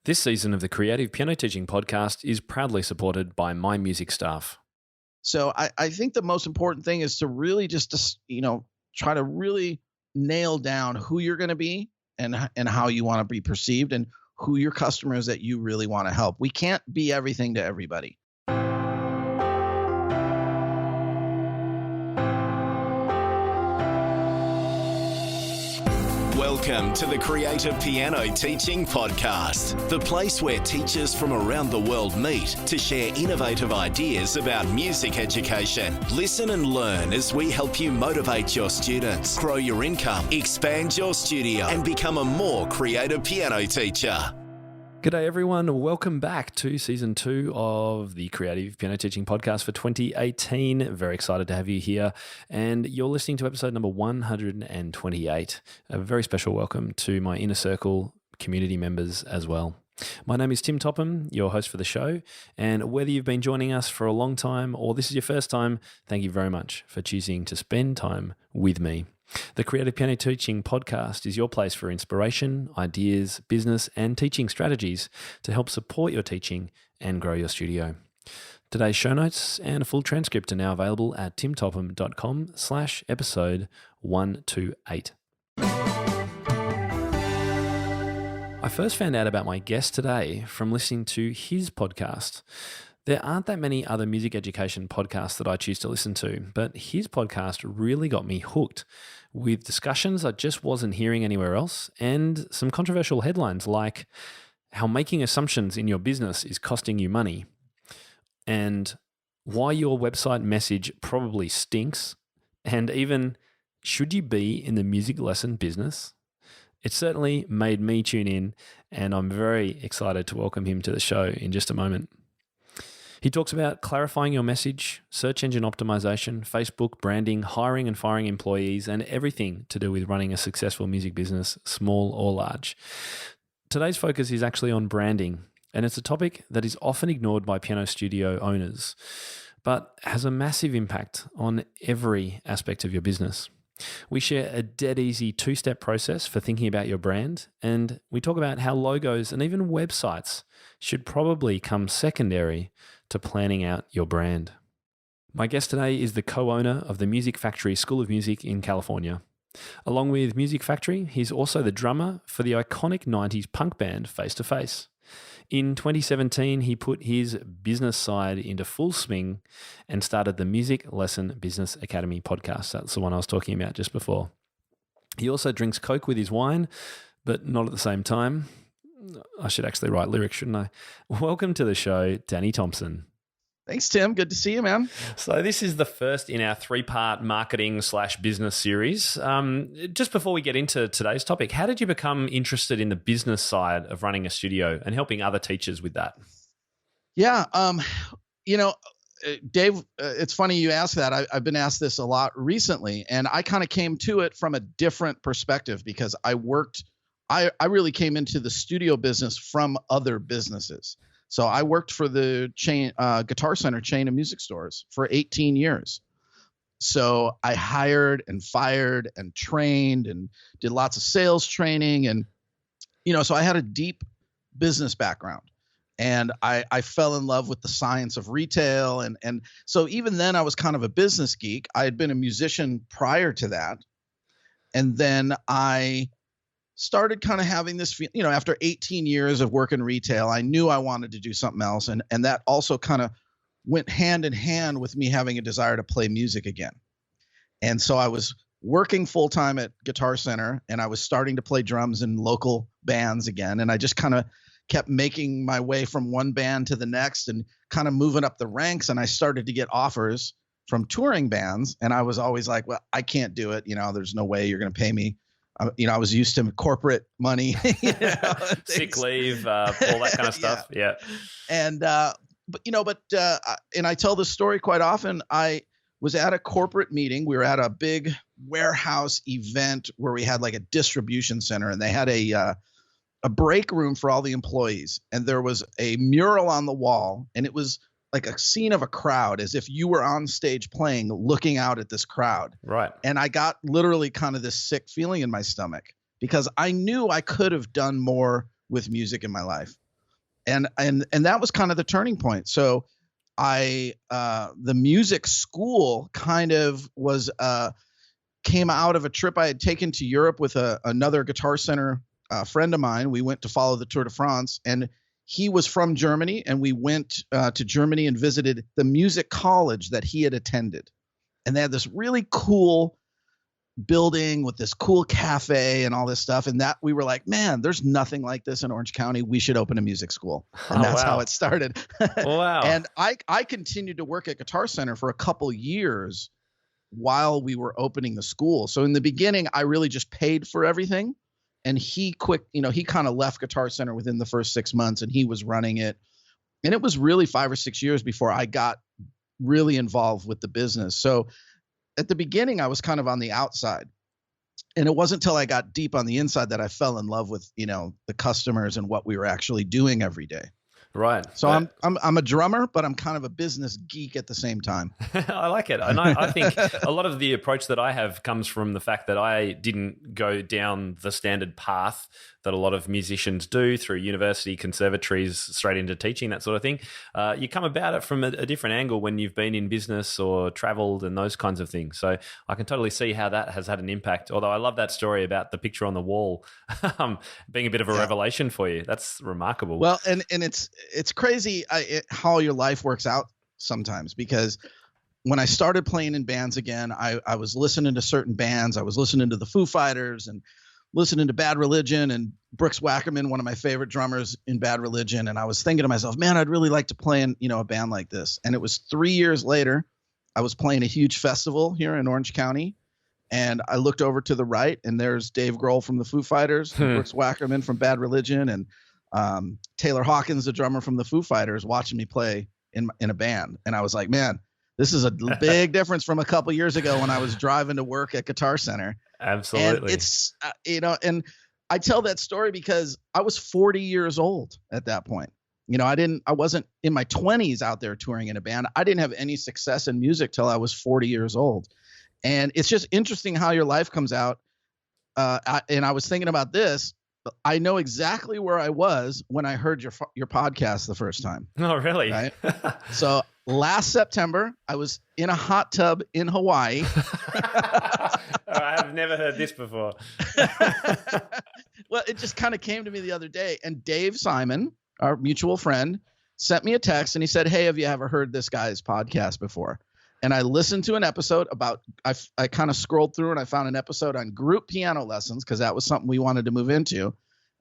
This season of the Creative Piano Teaching Podcast is proudly supported by My Music Staff. So I think the most important thing is to really just, try to really nail down who you're going to be and how you want to be perceived and who your customers that you really want to help. We can't be everything to everybody. Welcome to the Creative Piano Teaching Podcast, the place where teachers from around the world meet to share innovative ideas about music education. Listen and learn as we help you motivate your students, grow your income, expand your studio, and become a more creative piano teacher. G'day everyone, welcome back to Season 2 of the Creative Piano Teaching Podcast for 2018. Very excited to have you here, and you're listening to episode number 128. A very special welcome to my Inner Circle community members as well. My name is Tim Topham, your host for the show, and whether you've been joining us for a long time or this is your first time, thank you very much for choosing to spend time with me. The Creative Piano Teaching Podcast is your place for inspiration, ideas, business, and teaching strategies to help support your teaching and grow your studio. Today's show notes and a full transcript are now available at timtopham.com/episode 128. I first found out about my guest today from listening to his podcast. There aren't that many other music education podcasts that I choose to listen to, but his podcast really got me hooked with discussions I just wasn't hearing anywhere else and some controversial headlines like how making assumptions in your business is costing you money and why your website message probably stinks, and even should you be in the music lesson business? It certainly made me tune in, and I'm very excited to welcome him to the show in just a moment. He talks about clarifying your message, search engine optimization, Facebook branding, hiring and firing employees, and everything to do with running a successful music business, small or large. Today's focus is actually on branding, and it's a topic that is often ignored by piano studio owners, but has a massive impact on every aspect of your business. We share a dead easy two-step process for thinking about your brand, and we talk about how logos and even websites should probably come secondary to planning out your brand. My guest today is the co-owner of the Music Factory School of Music in California. Along with Music Factory, he's also the drummer for the iconic 90s punk band Face to Face. In 2017, he put his business side into full swing and started the Music Lesson Business Academy podcast. That's the one I was talking about just before. He also drinks Coke with his wine, but not at the same time. I should actually write lyrics, shouldn't I? Welcome to the show, Danny Thompson. Thanks, Tim. Good to see you, man. So this is the first in our three-part marketing/business series. Just before we get into today's topic, how did you become interested in the business side of running a studio and helping other teachers with that? Yeah, Dave, it's funny you ask that. I've been asked this a lot recently, and I kind of came to it from a different perspective because I really came into the studio business from other businesses. So I worked for the chain, Guitar Center chain of music stores for 18 years. So I hired and fired and trained and did lots of sales training. And, so I had a deep business background, and I fell in love with the science of retail. And so even then I was kind of a business geek. I had been a musician prior to that. And then I started kind of having this, after 18 years of working retail, I knew I wanted to do something else. And that also kind of went hand in hand with me having a desire to play music again. And so I was working full time at Guitar Center, and I was starting to play drums in local bands again. And I just kind of kept making my way from one band to the next and kind of moving up the ranks. And I started to get offers from touring bands. And I was always like, well, I can't do it. There's no way you're going to pay me. I was used to corporate money, sick leave, all that kind of stuff. Yeah. And, and I tell this story quite often. I was at a corporate meeting. We were at a big warehouse event where we had like a distribution center, and they had a break room for all the employees. And there was a mural on the wall, and it was like a scene of a crowd, as if you were on stage playing, looking out at this crowd. Right. And I got literally kind of this sick feeling in my stomach because I knew I could have done more with music in my life. And that was kind of the turning point. So the music school kind of was, came out of a trip I had taken to Europe with another Guitar Center friend of mine. We went to follow the Tour de France, and he was from Germany, and we went to Germany and visited the music college that he had attended. And they had this really cool building with this cool cafe and all this stuff. And that we were like, man, there's nothing like this in Orange County. We should open a music school. And that's how it started. Wow. And I continued to work at Guitar Center for a couple years while we were opening the school. So in the beginning, I really just paid for everything. And he kind of left Guitar Center within the first 6 months, and he was running it. And it was really 5 or 6 years before I got really involved with the business. So at the beginning, I was kind of on the outside. And it wasn't until I got deep on the inside that I fell in love with, the customers and what we were actually doing every day. Right. So I'm a drummer, but I'm kind of a business geek at the same time. I like it. And I think a lot of the approach that I have comes from the fact that I didn't go down the standard path that a lot of musicians do through university, conservatories, straight into teaching, that sort of thing. You come about it from a different angle when you've been in business or traveled and those kinds of things. So I can totally see how that has had an impact. Although I love that story about the picture on the wall being a bit of a revelation for you. That's remarkable. Well, and it's crazy how your life works out sometimes, because when I started playing in bands again, I was listening to certain bands. I was listening to the Foo Fighters and listening to Bad Religion and Brooks Wackerman, one of my favorite drummers in Bad Religion. And I was thinking to myself, man, I'd really like to play in, a band like this. And it was 3 years later, I was playing a huge festival here in Orange County. And I looked over to the right, and there's Dave Grohl from the Foo Fighters, Brooks Wackerman from Bad Religion, and Taylor Hawkins, the drummer from the Foo Fighters, watching me play in a band. And I was like, man, this is a big difference from a couple years ago when I was driving to work at Guitar Center. Absolutely. And it's, and I tell that story because I was 40 years old at that point. I wasn't in my 20s out there touring in a band. I didn't have any success in music till I was 40 years old. And it's just interesting how your life comes out. And I was thinking about this. I know exactly where I was when I heard your podcast the first time. Oh, really? Right? So last September, I was in a hot tub in Hawaii. I have never heard this before. Well, it just kind of came to me the other day. And Dave Simon, our mutual friend, sent me a text, and he said, hey, have you ever heard this guy's podcast before? And I listened to an episode about, I kind of scrolled through and I found an episode on group piano lessons, because that was something we wanted to move into.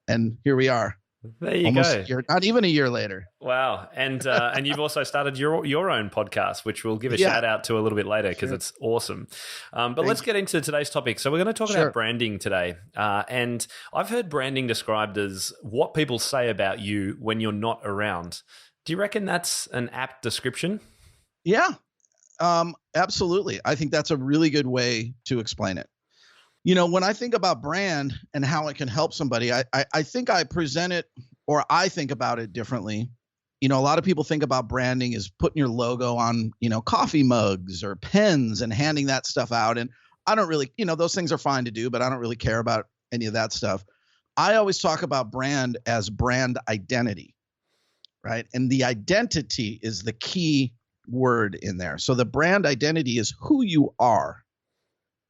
And here we are. There you go. Not even a year later. Wow. And you've also started your own podcast, which we'll give a shout out to a little bit later, because it's awesome. But let's get into today's topic. So we're going to talk about branding today. And I've heard branding described as what people say about you when you're not around. Do you reckon that's an apt description? Yeah. Absolutely. I think that's a really good way to explain it. When I think about brand and how it can help somebody, I think I present it, or I think about it differently. A lot of people think about branding as putting your logo on, coffee mugs or pens and handing that stuff out. And I don't really, those things are fine to do, but I don't really care about any of that stuff. I always talk about brand as brand identity, right? And the identity is the key word in there. So the brand identity is who you are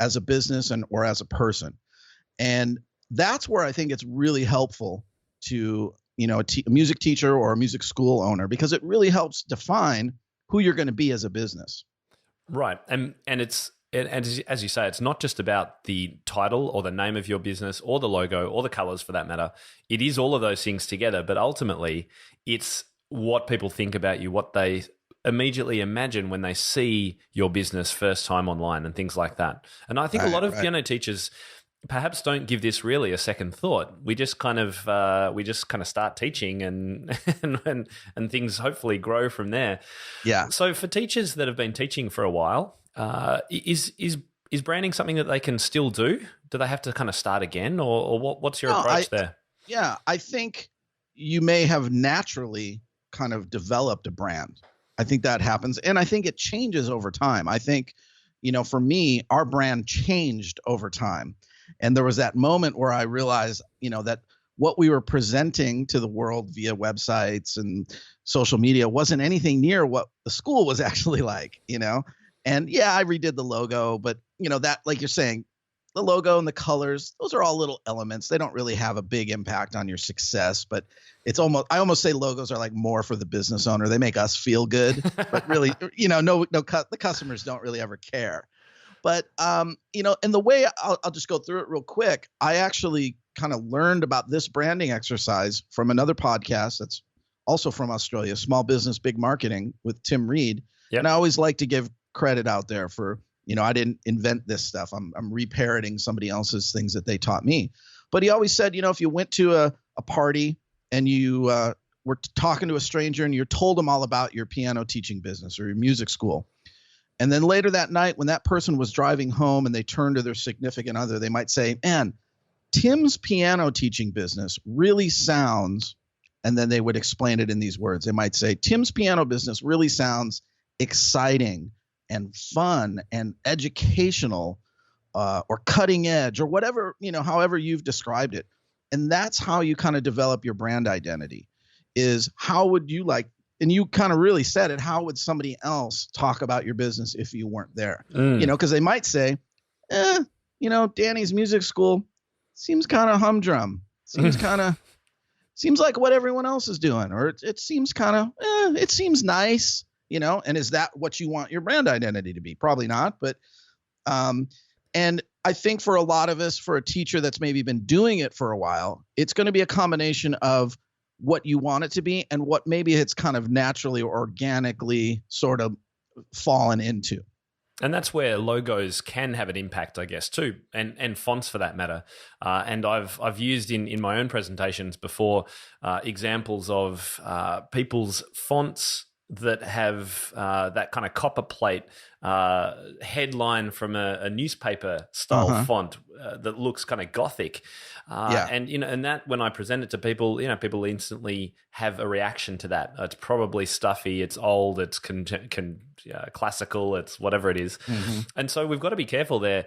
as a business or as a person. And that's where I think it's really helpful to, a music teacher or a music school owner, because it really helps define who you're going to be as a business. Right. And as you say, it's not just about the title or the name of your business or the logo or the colors for that matter. It is all of those things together, but ultimately it's what people think about you, what they immediately imagine when they see your business first time online and things like that. And I think a lot of piano teachers perhaps don't give this really a second thought. We just kind of start teaching and things hopefully grow from there. Yeah. So for teachers that have been teaching for a while, is branding something that they can still do? Do they have to kind of start again, or what's your approach there? Yeah, I think you may have naturally kind of developed a brand. I think that happens. And I think it changes over time. I think, for me, our brand changed over time. And there was that moment where I realized, that what we were presenting to the world via websites and social media wasn't anything near what the school was actually like, And yeah, I redid the logo, but that, like you're saying, the logo and the colors, those are all little elements. They don't really have a big impact on your success, but I almost say logos are like more for the business owner. They make us feel good, but really, the customers don't really ever care. But, and the way I'll just go through it real quick. I actually kind of learned about this branding exercise from another podcast that's also from Australia, Small Business, Big Marketing with Tim Reed. Yep. And I always like to give credit out there for, I didn't invent this stuff. I'm reparroting somebody else's things that they taught me. But he always said, if you went to a party and you were talking to a stranger and you told them all about your piano teaching business or your music school, and then later that night when that person was driving home and they turned to their significant other, they might say, man, Tim's piano teaching business really sounds, and then they would explain it in these words. They might say, Tim's piano business really sounds exciting and fun and educational or cutting edge or whatever, however you've described it. And that's how you kind of develop your brand identity is how would you like, and you kind of really said it, how would somebody else talk about your business if you weren't there? Because they might say, Danny's music school seems kind of humdrum. Seems like what everyone else is doing, or it seems kind of, it seems nice. And is that what you want your brand identity to be? Probably not. But, and I think for a lot of us, for a teacher that's maybe been doing it for a while, it's going to be a combination of what you want it to be and what maybe it's kind of naturally or organically sort of fallen into. And that's where logos can have an impact, I guess, too, and fonts for that matter. And I've used in my own presentations before examples of people's fonts that have that kind of copper plate headline from a newspaper style font that looks kind of gothic. And and that when I present it to people, people instantly have a reaction to that. It's probably stuffy, it's old, it's classical, it's whatever it is. And so we've got to be careful there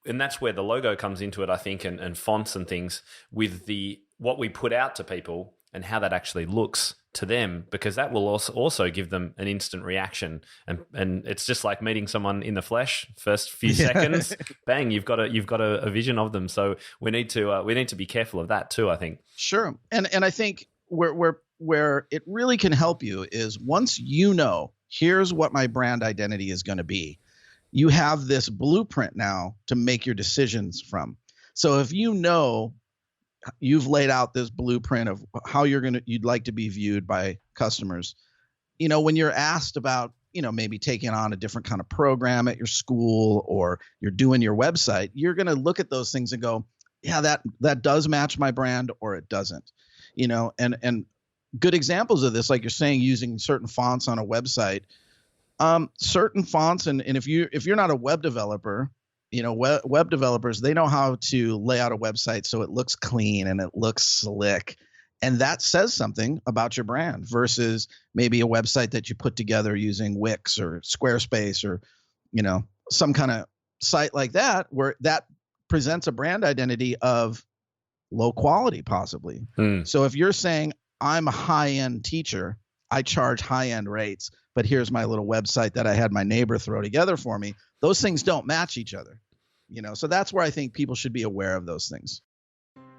and that's where the logo comes into it, I think, and fonts and things with what we put out to people and how that actually looks to them, because that will also give them an instant reaction. And it's just like meeting someone in the flesh. First few seconds, bang, you've got a vision of them. So we need to be careful of that too, I think. Sure. And I think where it really can help you is once here's what my brand identity is going to be, you have this blueprint now to make your decisions from. So if you've laid out this blueprint of how you'd like to be viewed by customers. When you're asked about, maybe taking on a different kind of program at your school or you're doing your website, you're going to look at those things and go, yeah, that does match my brand or it doesn't, and good examples of this, like you're saying, using certain fonts on a website, certain fonts. And if you're not a web developer, web developers, they know how to lay out a website so it looks clean and it looks slick. And that says something about your brand versus maybe a website that you put together using Wix or Squarespace or, some kind of site like that, where that presents a brand identity of low quality possibly. So if you're saying I'm a high-end teacher, I charge high-end rates, but here's my little website that I had my neighbor throw together for me, those things don't match each other. So that's where I think people should be aware of those things.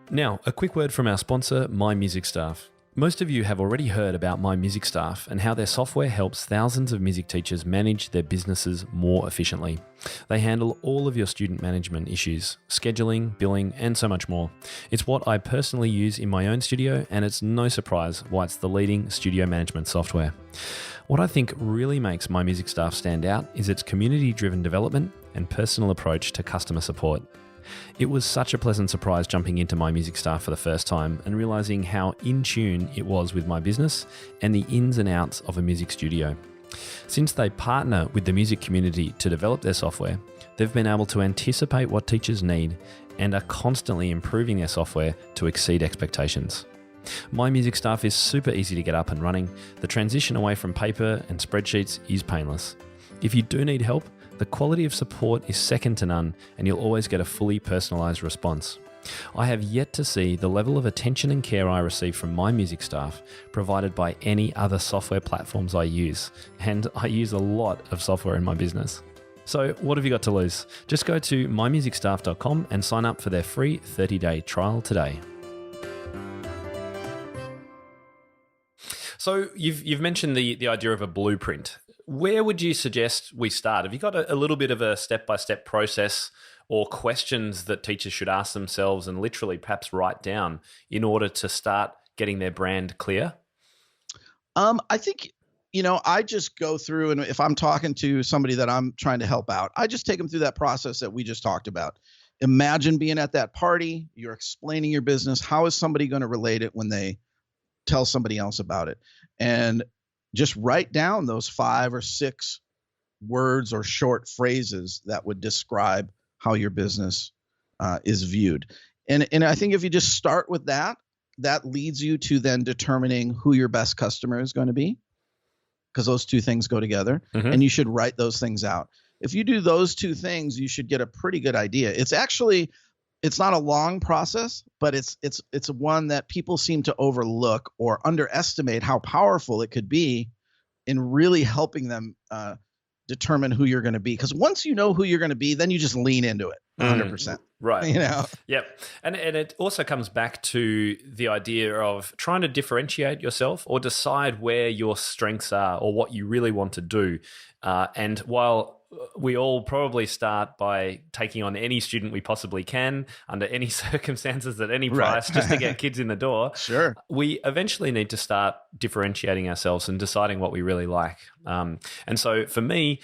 Now, a quick word from our sponsor, My Music Staff. Most of you have already heard about My Music Staff and how their software helps thousands of music teachers manage their businesses more efficiently. They handle all of your student management issues, scheduling, billing, and so much more. It's what I personally use in my own studio, and it's no surprise why it's the leading studio management software. What I think really makes My Music Staff stand out is its community-driven development and personal approach to customer support. It was such a pleasant surprise jumping into My Music Staff for the first time and realizing how in tune it was with my business and the ins and outs of a music studio. Since they partner with the music community to develop their software, they've been able to anticipate what teachers need and are constantly improving their software to exceed expectations. My Music Staff is super easy to get up and running. The transition away from paper and spreadsheets is painless. If you do need help, the quality of support is second to none, and you'll always get a fully personalized response. I have yet to see the level of attention and care I receive from my music staff provided by any other software platforms I use, and I use a lot of software in my business. So what have you got to lose? Just go to mymusicstaff.com and sign up for their free 30-day trial today. So you've mentioned the idea of a blueprint. Where would you suggest we start? Have you got a little bit of a step-by-step process or questions that teachers should ask themselves and literally perhaps write down in order to start getting their brand clear? I think, I just go through, and if I'm talking to somebody that I'm trying to help out, I just take them through that process that we just talked about. Imagine being at that party, you're explaining your business. How is somebody going to relate it when they tell somebody else about it? And just write down those 5 or 6 words or short phrases that would describe how your business is viewed. And I think if you just start with that, that leads you to then determining who your best customer is going to be, because those two things go together. Mm-hmm. And you should write those things out. If you do those two things, you should get a pretty good idea. It's not a long process, but it's one that people seem to overlook or underestimate how powerful it could be in really helping them determine who you're going to be. Because once you know who you're going to be, then you just lean into it 100%. Right. Yep. And it also comes back to the idea of trying to differentiate yourself or decide where your strengths are or what you really want to do. And while we all probably start by taking on any student we possibly can under any circumstances at any price just to get kids in the door. Sure. We eventually need to start differentiating ourselves and deciding what we really like. And so for me,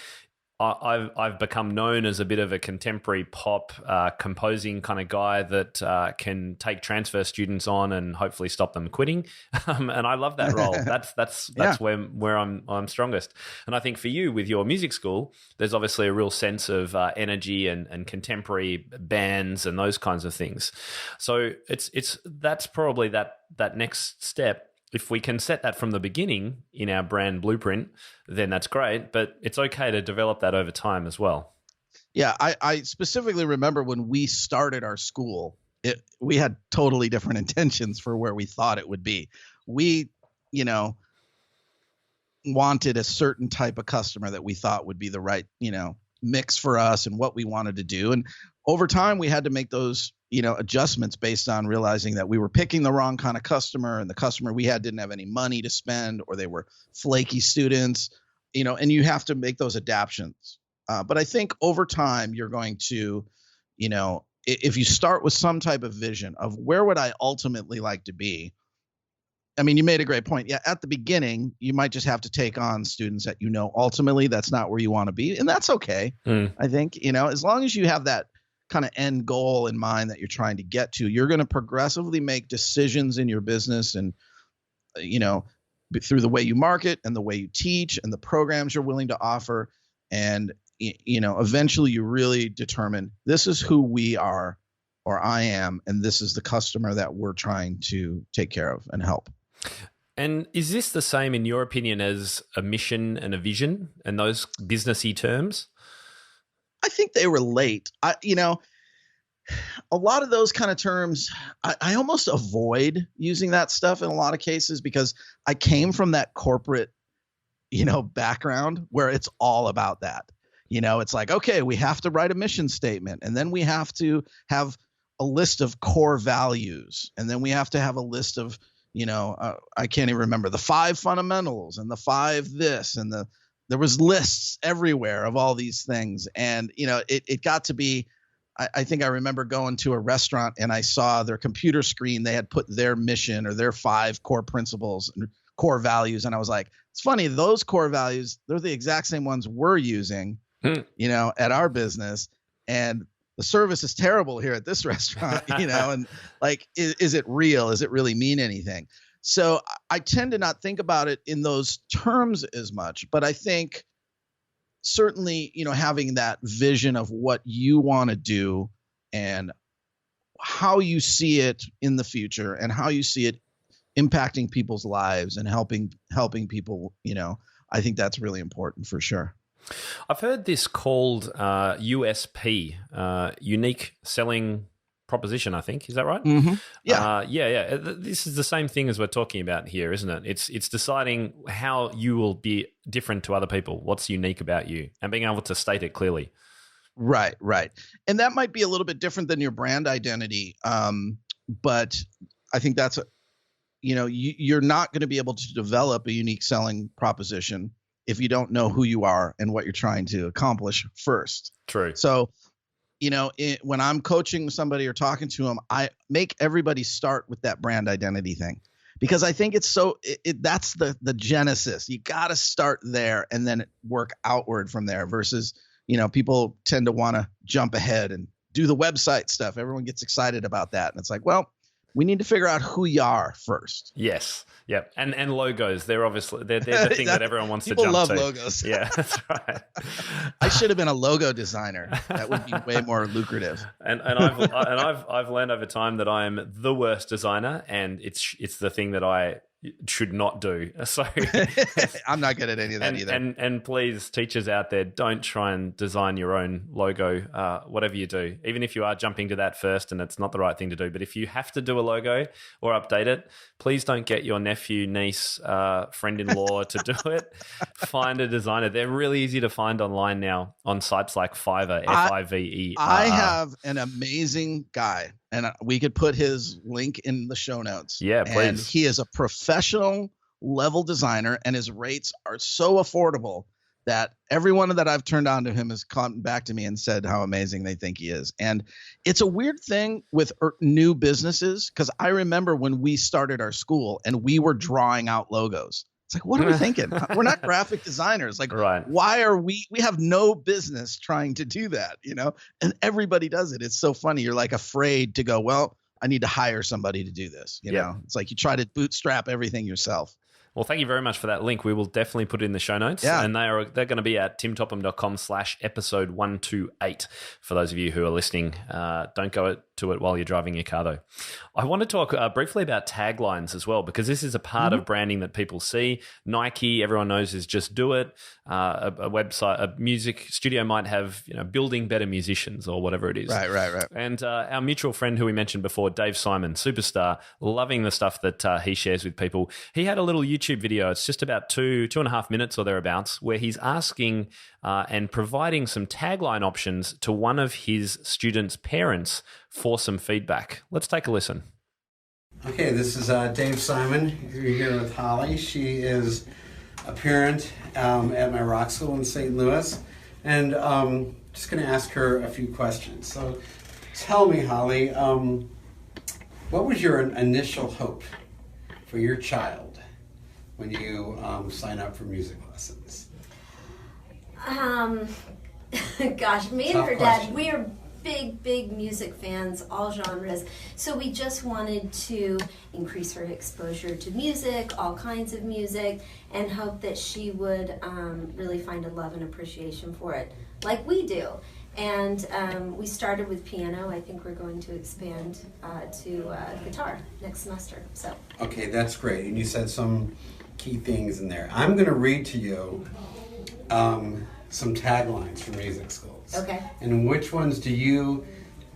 I've become known as a bit of a contemporary pop composing kind of guy that can take transfer students on and hopefully stop them quitting. And I love that role. That's where I'm strongest. And I think for you with your music school, there's obviously a real sense of energy and contemporary bands and those kinds of things. So that's probably that next step. If we can set that from the beginning in our brand blueprint, then that's great, but it's okay to develop that over time as well. Yeah, I specifically remember when we started our school, we had totally different intentions for where we thought it would be. We, wanted a certain type of customer that we thought would be the right, mix for us and what we wanted to do. And over time, we had to make those adjustments based on realizing that we were picking the wrong kind of customer, and the customer we had didn't have any money to spend, or they were flaky students, and you have to make those adaptations. But I think over time you're going to, if you start with some type of vision of where would I ultimately like to be. I mean, you made a great point. Yeah, at the beginning, you might just have to take on students that ultimately that's not where you want to be, and that's okay. I think, as long as you have that kind of end goal in mind that you're trying to get to, you're going to progressively make decisions in your business and, through the way you market and the way you teach and the programs you're willing to offer. And, eventually you really determine this is who we are, or I am, and this is the customer that we're trying to take care of and help. And is this the same, in your opinion, as a mission and a vision and those businessy terms? I think they relate. A lot of those kind of terms, I almost avoid using that stuff in a lot of cases because I came from that corporate, background where it's all about that. It's like, okay, we have to write a mission statement, and then we have to have a list of core values, and then we have to have a list of, I can't even remember the 5 fundamentals and the 5 this and there was lists everywhere of all these things. And, it got to be, I think I remember going to a restaurant and I saw their computer screen. They had put their mission or their 5 core principles and core values. And I was like, it's funny, those core values, they're the exact same ones we're using, at our business. And the service is terrible here at this restaurant, and like, is it real? Does it really mean anything? So I tend to not think about it in those terms as much, but I think certainly, having that vision of what you want to do and how you see it in the future and how you see it impacting people's lives and helping people, I think that's really important for sure. I've heard this called USP, unique selling proposition, I think. Is that right? Mm-hmm. Yeah. Yeah. This is the same thing as we're talking about here, isn't it? It's deciding how you will be different to other people, what's unique about you, and being able to state it clearly. Right. And that might be a little bit different than your brand identity. But I think that's, you're not going to be able to develop a unique selling proposition if you don't know who you are and what you're trying to accomplish first. True. So, when I'm coaching somebody or talking to them, I make everybody start with that brand identity thing, because I think it's that's the genesis. You got to start there and then work outward from there versus, people tend to want to jump ahead and do the website stuff. Everyone gets excited about that. And it's like, well, we need to figure out who you are first. Yes. Yep. And logos, they're the thing that everyone wants to jump to. People love logos. Yeah, that's right. I should have been a logo designer. That would be way more lucrative. And I've learned over time that I am the worst designer, and it's the thing that I should not do. So I'm not good at any of that either. And please, teachers out there, don't try and design your own logo, whatever you do, even if you are jumping to that first and it's not the right thing to do. But if you have to do a logo or update it, please don't get your nephew, niece, friend-in-law to do it. Find a designer. They're really easy to find online now on sites like Fiverr, Fiverr. I have an amazing guy, and we could put his link in the show notes. Yeah, please. And he is a professional level designer, and his rates are so affordable that everyone that I've turned on to him has come back to me and said how amazing they think he is. And it's a weird thing with new businesses, because I remember when we started our school and we were drawing out logos. It's like, what are we thinking? We're not graphic designers. Like, right. Why are we have no business trying to do that, and everybody does it. It's so funny. You're like afraid to go, well, I need to hire somebody to do this. You know, it's like you try to bootstrap everything yourself. Well, thank you very much for that link. We will definitely put it in the show notes. Yeah. And they're going to be at timtopham.com/episode 128 for those of you who are listening. Don't go to it while you're driving your car, though. I want to talk briefly about taglines as well, because this is a part of branding that people see. Nike, everyone knows, is just do it. A website, a music studio might have, building better musicians or whatever it is. Right. And our mutual friend who we mentioned before, Dave Simon, superstar, loving the stuff that he shares with people. He had a little YouTube video. It's just about 2.5 minutes or thereabouts, where he's asking and providing some tagline options to one of his students' parents for some feedback. Let's take a listen. Okay, this is Dave Simon. You're here with Holly. She is a parent at my rock school in St. Louis, and just going to ask her a few questions. So tell me, Holly, what was your initial hope for your child when you sign up for music lessons? Gosh, me and Tough her question. dad, we are big music fans, all genres. So we just wanted to increase her exposure to music, all kinds of music, and hope that she would really find a love and appreciation for it, like we do. And we started with piano. I think we're going to expand to guitar next semester. So. Okay, that's great. And you said some key things in there. I'm going to read to you some taglines from music schools. Okay. And which ones do you,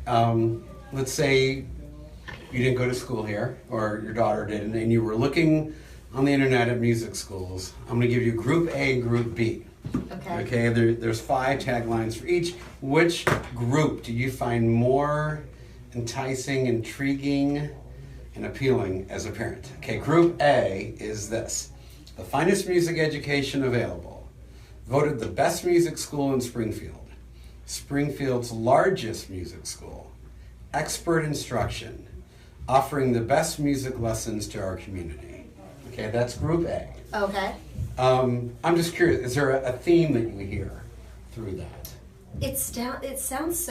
let's say you didn't go to school here, or your daughter didn't, and you were looking on the internet at music schools. I'm going to give you Group A and Group B. Okay, there's 5 taglines for each. Which group do you find more enticing, intriguing, and appealing as a parent? Okay, Group A is this: the finest music education available, voted the best music school in Springfield, Springfield's largest music school, expert instruction, offering the best music lessons to our community. Okay, that's Group A. Okay. I'm just curious, is there a theme that you hear through that? It sounds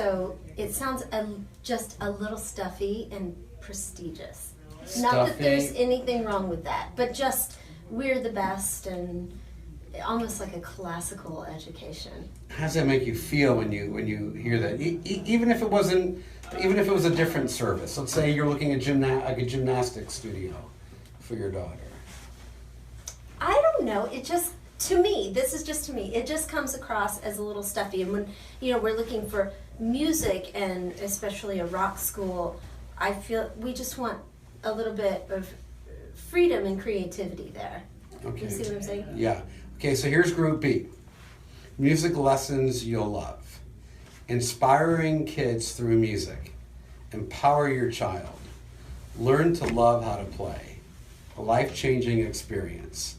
just a little stuffy and prestigious. Not that there's anything wrong with that, but just we're the best and almost like a classical education. How does that make you feel when you hear that? Even if it was a different service. Let's say you're looking at a gymnastics studio for your daughter. I don't know. It just, to me, this is just to me, it just comes across as a little stuffy. And when, we're looking for music, and especially a rock school, I feel we just want a little bit of freedom and creativity there. Okay. You see what I'm saying? Yeah. Okay, so here's Group B. Music lessons you'll love. Inspiring kids through music. Empower your child. Learn to love how to play. A life-changing experience.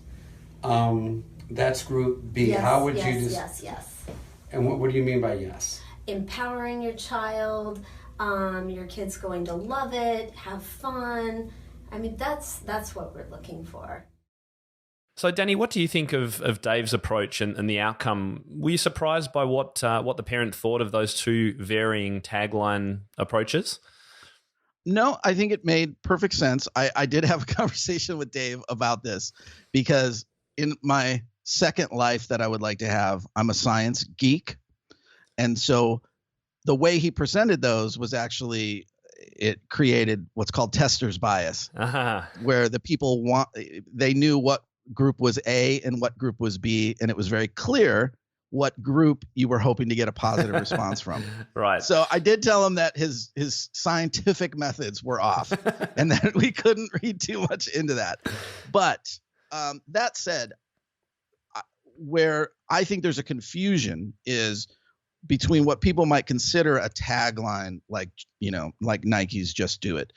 That's Group B. Yes, How would yes, you just... Yes. And what do you mean by yes? Empowering your child, your kid's going to love it, have fun. I mean, that's what we're looking for. So, Danny, what do you think of Dave's approach and the outcome? Were you surprised by what the parent thought of those two varying tagline approaches? No, I think it made perfect sense. I did have a conversation with Dave about this because in my second life that I would like to have, I'm a science geek. And so the way he presented those was actually, it created what's called tester's bias, where the people they knew what group was A and what group was B, and it was very clear what group you were hoping to get a positive response from. Right. So I did tell him that his scientific methods were off and that we couldn't read too much into that. But that said, where I think there's a confusion is between what people might consider a tagline, like Nike's Just Do It.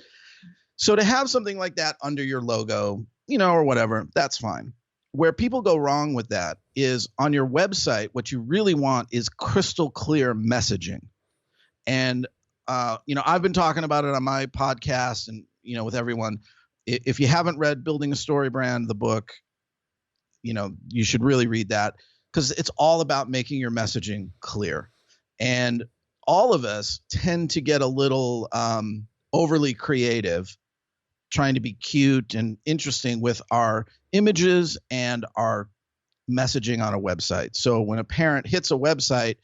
So to have something like that under your logo, or whatever, that's fine. Where people go wrong with that is on your website, what you really want is crystal clear messaging. And, I've been talking about it on my podcast and, with everyone. If you haven't read Building a Story Brand, the book, you should really read that because it's all about making your messaging clear. And all of us tend to get a little overly creative, trying to be cute and interesting with our images and our messaging on a website. So when a parent hits a website,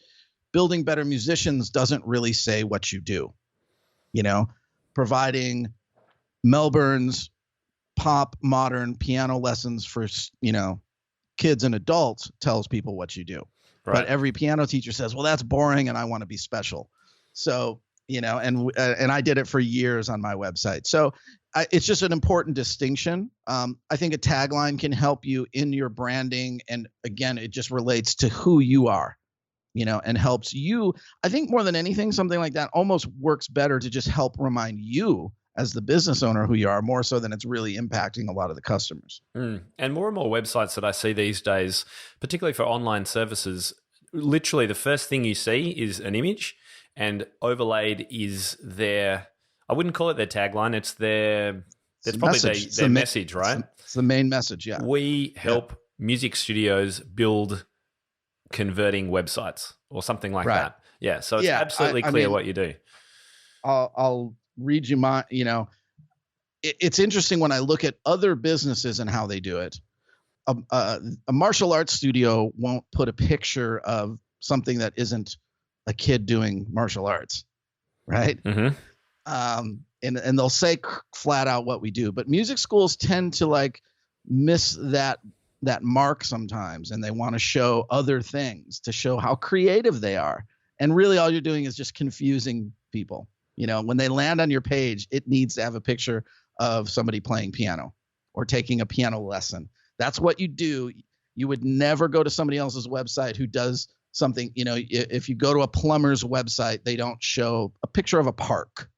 Building Better Musicians doesn't really say what you do. Providing Melbourne's pop modern piano lessons for, kids and adults tells people what you do. Right. But every piano teacher says, well, that's boring and I want to be special. So, and I did it for years on my website. So it's just an important distinction. I think a tagline can help you in your branding. And again, it just relates to who you are, and helps you. I think more than anything, something like that almost works better to just help remind you as the business owner who you are, more so than it's really impacting a lot of the customers. And more websites that I see these days, particularly for online services, literally the first thing you see is an image, and overlaid is their, I wouldn't call it their tagline, it's their message, right? It's the main message, yeah. We help music studios build converting websites or something like that. Yeah, so it's absolutely clear what you do. I'll read you my, it's interesting when I look at other businesses and how they do it. A martial arts studio won't put a picture of something that isn't a kid doing martial arts, right? Mm-hmm. And they'll say flat out what we do, but music schools tend to miss that mark sometimes, and they want to show other things to show how creative they are. And really all you're doing is just confusing people. When they land on your page, it needs to have a picture of somebody playing piano or taking a piano lesson. That's what you do. You would never go to somebody else's website who does something, if you go to a plumber's website, they don't show a picture of a park.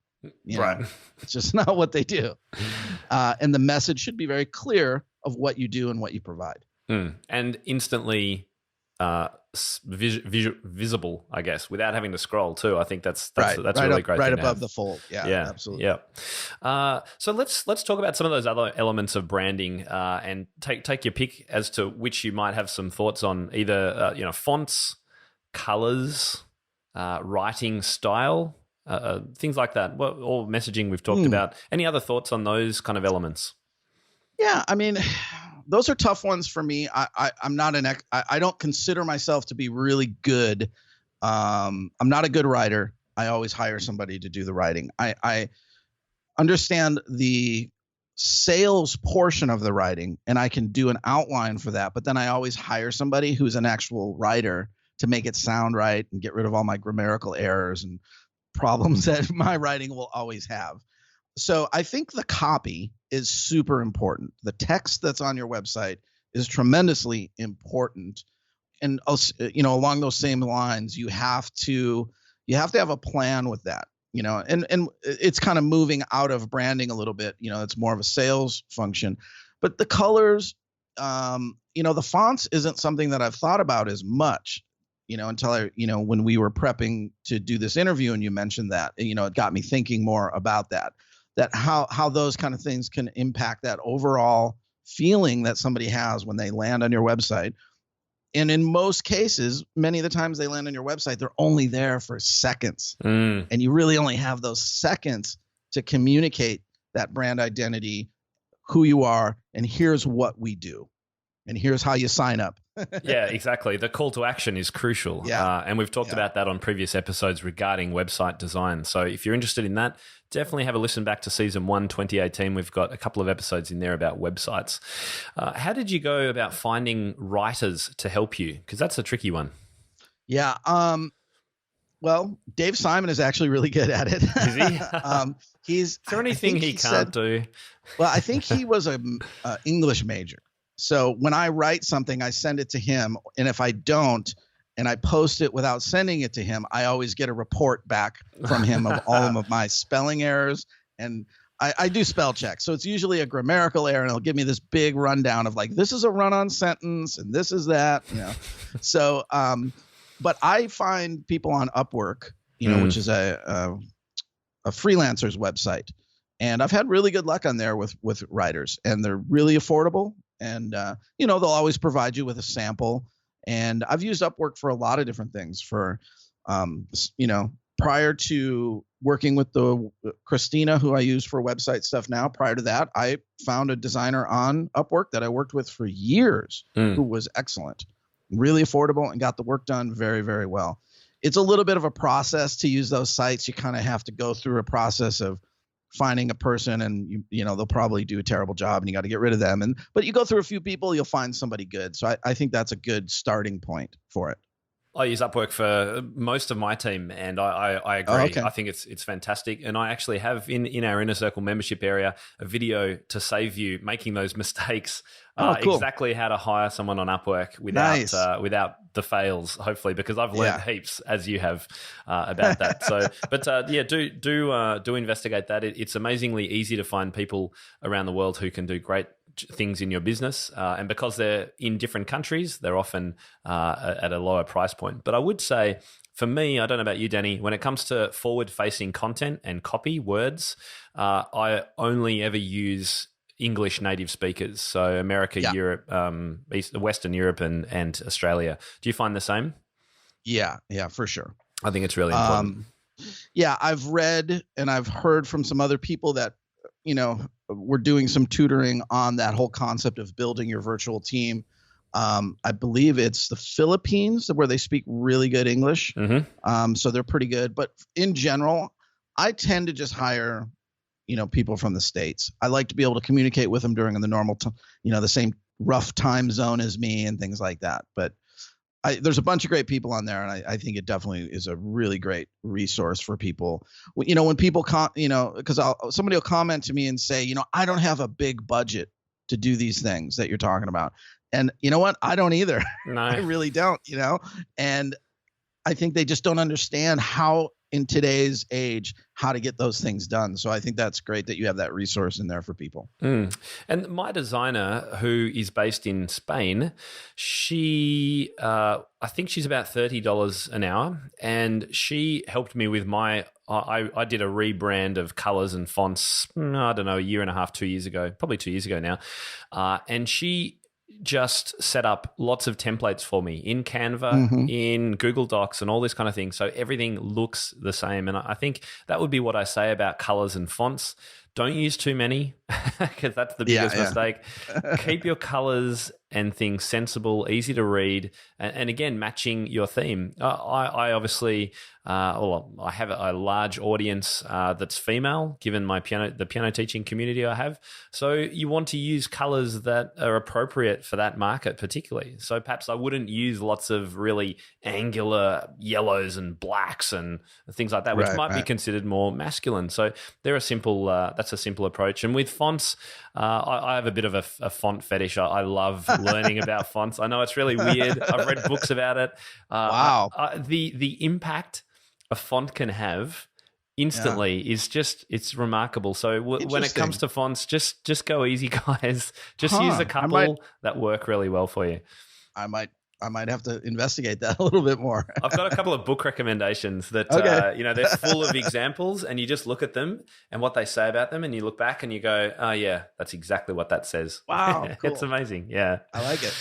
Right. It's just not what they do. And the message should be very clear of what you do and what you provide. And instantly visible, I guess, without having to scroll too. I think that's a really great thing. Right above the fold. Yeah, absolutely. Yeah. So let's talk about some of those other elements of branding and take your pick as to which you might have some thoughts on, either fonts, colors, writing style, things like that. All messaging we've talked about. Any other thoughts on those kind of elements? Yeah, I mean, those are tough ones for me. I'm not I don't consider myself to be really good. I'm not a good writer. I always hire somebody to do the writing. I understand the sales portion of the writing, and I can do an outline for that. But then I always hire somebody who's an actual writer to make it sound right and get rid of all my grammatical errors and problems that my writing will always have. So I think the copy is super important. The text that's on your website is tremendously important. And along those same lines, you have to have a plan with that, and it's kind of moving out of branding a little bit. It's more of a sales function, but the colors, the fonts isn't something that I've thought about as much, until when we were prepping to do this interview and you mentioned that, it got me thinking more about that how those kind of things can impact that overall feeling that somebody has when they land on your website. And in most cases, many of the times they land on your website, they're only there for seconds. And you really only have those seconds to communicate that brand identity, who you are, and here's what we do. And here's how you sign up. Yeah, exactly. The call to action is crucial. Yeah. And we've talked about that on previous episodes regarding website design. So if you're interested in that, definitely have a listen back to season 1, 2018. We've got a couple of episodes in there about websites. How did you go about finding writers to help you? Because that's a tricky one. Yeah. Well, Dave Simon is actually really good at it. Is he? Is there anything he can't do? Well, I think he was an English major. So when I write something, I send it to him. And if I don't, and I post it without sending it to him, I always get a report back from him of all of my spelling errors. And I do spell check. So it's usually a grammatical error, and it'll give me this big rundown of like, this is a run-on sentence and this is that, So, but I find people on Upwork, which is a freelancer's website. And I've had really good luck on there with writers, and they're really affordable. And, they'll always provide you with a sample. And I've used Upwork for a lot of different things for, prior to working with the Christina, who I use for website stuff now. Prior to that, I found a designer on Upwork that I worked with for years who was excellent, really affordable, and got the work done very, very well. It's a little bit of a process to use those sites. You kind of have to go through a process of finding a person, and they'll probably do a terrible job and you got to get rid of them. But you go through a few people, you'll find somebody good. So I think that's a good starting point for it. I use Upwork for most of my team, and I agree. Oh, okay. I think it's fantastic. And I actually have in our Inner Circle membership area a video to save you making those mistakes. Cool. Exactly how to hire someone on Upwork without the fails, hopefully, because I've learned heaps, as you have, about that. So, but do investigate that. It's amazingly easy to find people around the world who can do great things in your business, and because they're in different countries, they're often at a lower price point. But I would say, for me, I don't know about you, Danny, when it comes to forward-facing content and copy words, I only ever use English native speakers, so America, Europe, Western Europe, and Australia. Do you find the same? Yeah, for sure. I think it's really important. I've read and I've heard from some other people that, we're doing some tutoring on that whole concept of building your virtual team. I believe it's the Philippines where they speak really good English. So they're pretty good. But in general, I tend to just hire, people from the States. I like to be able to communicate with them during the normal, the same rough time zone as me and things like that. But there's a bunch of great people on there, and I think it definitely is a really great resource for people. When people because somebody will comment to me and say, I don't have a big budget to do these things that you're talking about. And you know what? I don't either. No. I really don't, and I think they just don't understand how in today's age, how to get those things done. So I think that's great that you have that resource in there for people. And my designer, who is based in Spain, she, I think she's about $30 an hour, and she helped me with I did a rebrand of colors and fonts, I don't know, a year and a half, 2 years ago, probably 2 years ago now. And she just set up lots of templates for me in Canva, in Google Docs, and all this kind of thing. So everything looks the same. And I think that would be what I say about colors and fonts. Don't use too many because that's the biggest mistake. Keep your colors and things sensible, easy to read, and again, matching your theme. I obviously, I have a large audience that's female, given the piano teaching community I have. So you want to use colors that are appropriate for that market, particularly. So perhaps I wouldn't use lots of really angular yellows and blacks and things like that, which might be considered more masculine. So they're a simple. That's a simple approach. And with fonts, I have a bit of a font fetish. I love learning about fonts. I know it's really weird. I've read books about it. Wow. The impact a font can have instantly is it's remarkable. So when it comes to fonts, just go easy, guys. Just use a couple that work really well for you. I might have to investigate that a little bit more. I've got a couple of book recommendations that, they're full of examples, and you just look at them and what they say about them, and you look back and you go, oh, yeah, that's exactly what that says. Wow. Cool. It's amazing. Yeah. I like it.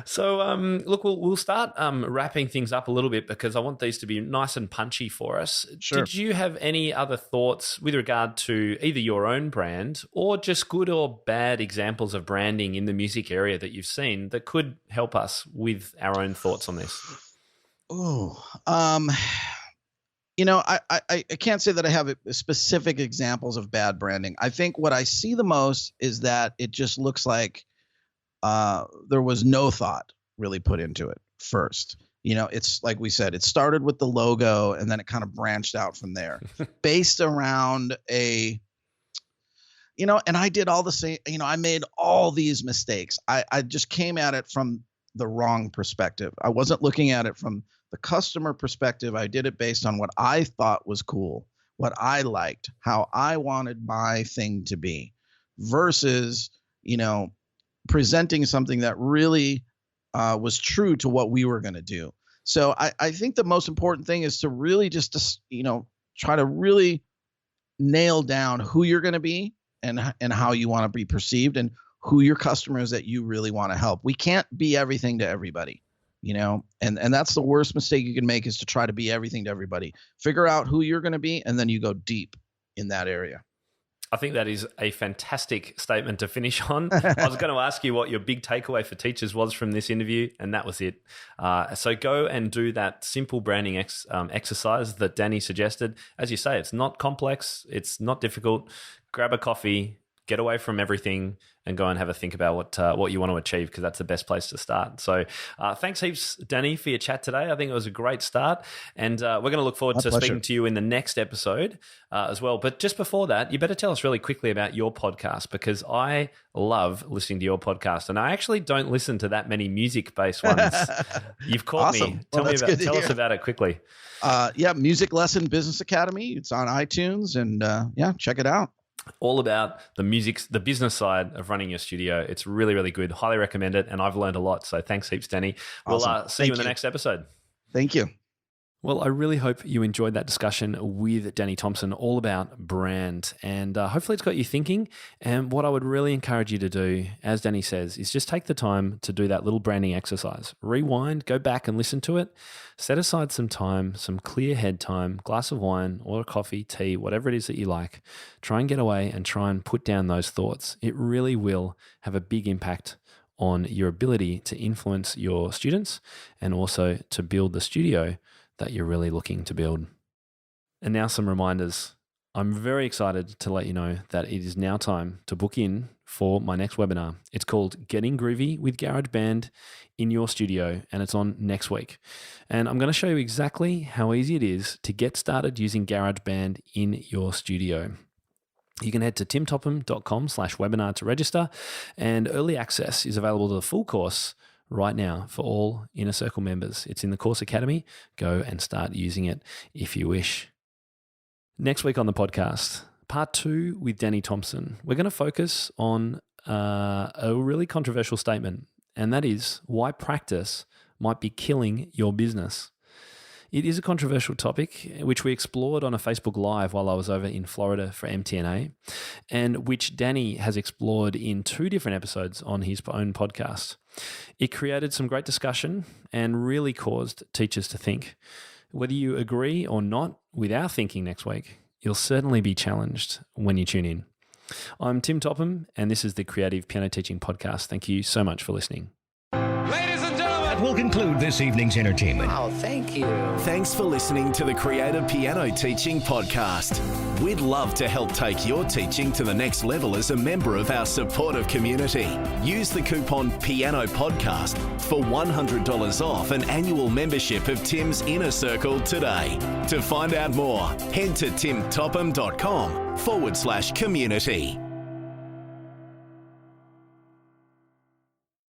So, look, we'll start wrapping things up a little bit because I want these to be nice and punchy for us. Sure. Did you have any other thoughts with regard to either your own brand or just good or bad examples of branding in the music area that you've seen that could help us with our own thoughts on this? Oh, I can't say that I have specific examples of bad branding. I think what I see the most is that it just looks like there was no thought really put into it first. It's like we said, it started with the logo and then it kind of branched out from there based around and I did all the same, I made all these mistakes. I just came at it from the wrong perspective. I wasn't looking at it from the customer perspective. I did it based on what I thought was cool, what I liked, how I wanted my thing to be, versus, presenting something that really was true to what we were going to do. So I think the most important thing is to really just try to really nail down who you're going to be and how you want to be perceived and who your customers that you really want to help. We can't be everything to everybody, and that's the worst mistake you can make, is to try to be everything to everybody. Figure out who you're going to be, and then you go deep in that area. I think that is a fantastic statement to finish on. I was going to ask you what your big takeaway for teachers was from this interview, and that was it. So go and do that simple branding exercise that Danny suggested. As you say, it's not complex. It's not difficult. Grab a coffee, get away from everything, and go and have a think about what you want to achieve, because that's the best place to start. So thanks heaps, Danny, for your chat today. I think it was a great start, and we're going to look forward to speaking to you in the next episode as well. But just before that, you better tell us really quickly about your podcast, because I love listening to your podcast, and I actually don't listen to that many music-based ones. You've caught me. Tell us about it quickly. Music Lesson Business Academy. It's on iTunes, and check it out. All about the business side of running your studio. It's really, really good. Highly recommend it. And I've learned a lot. So thanks heaps, Danny. Awesome. We'll see you in the next episode. Thank you. Well, I really hope you enjoyed that discussion with Danny Thompson, all about brand. And hopefully it's got you thinking. And what I would really encourage you to do, as Danny says, is just take the time to do that little branding exercise. Rewind, go back and listen to it. Set aside some time, some clear head time, glass of wine or coffee, tea, whatever it is that you like. Try and get away and try and put down those thoughts. It really will have a big impact on your ability to influence your students and also to build the studio that you're really looking to build. And now some reminders. I'm very excited to let you know that it is now time to book in for my next webinar. It's called Getting Groovy with GarageBand in Your Studio, and it's on next week. And I'm going to show you exactly how easy it is to get started using GarageBand in your studio. You can head to timtopham.com/webinar to register, and early access is available to the full course right now for all Inner Circle members. It's in the Course Academy. Go and start using it if you wish. Next week on the podcast, part 2 with Danny Thompson. We're going to focus on a really controversial statement, and that is why practice might be killing your business. It is a controversial topic, which we explored on a Facebook Live while I was over in Florida for MTNA, and which Danny has explored in 2 different episodes on his own podcast. It created some great discussion and really caused teachers to think. Whether you agree or not with our thinking next week, you'll certainly be challenged when you tune in. I'm Tim Topham, and this is the Creative Piano Teaching Podcast. Thank you so much for listening. Ladies and gentlemen, that will conclude this evening's entertainment. Oh, thank you. Thanks for listening to the Creative Piano Teaching Podcast. We'd love to help take your teaching to the next level as a member of our supportive community. Use the coupon Piano Podcast for $100 off an annual membership of Tim's Inner Circle today. To find out more, head to timtopham.com/community.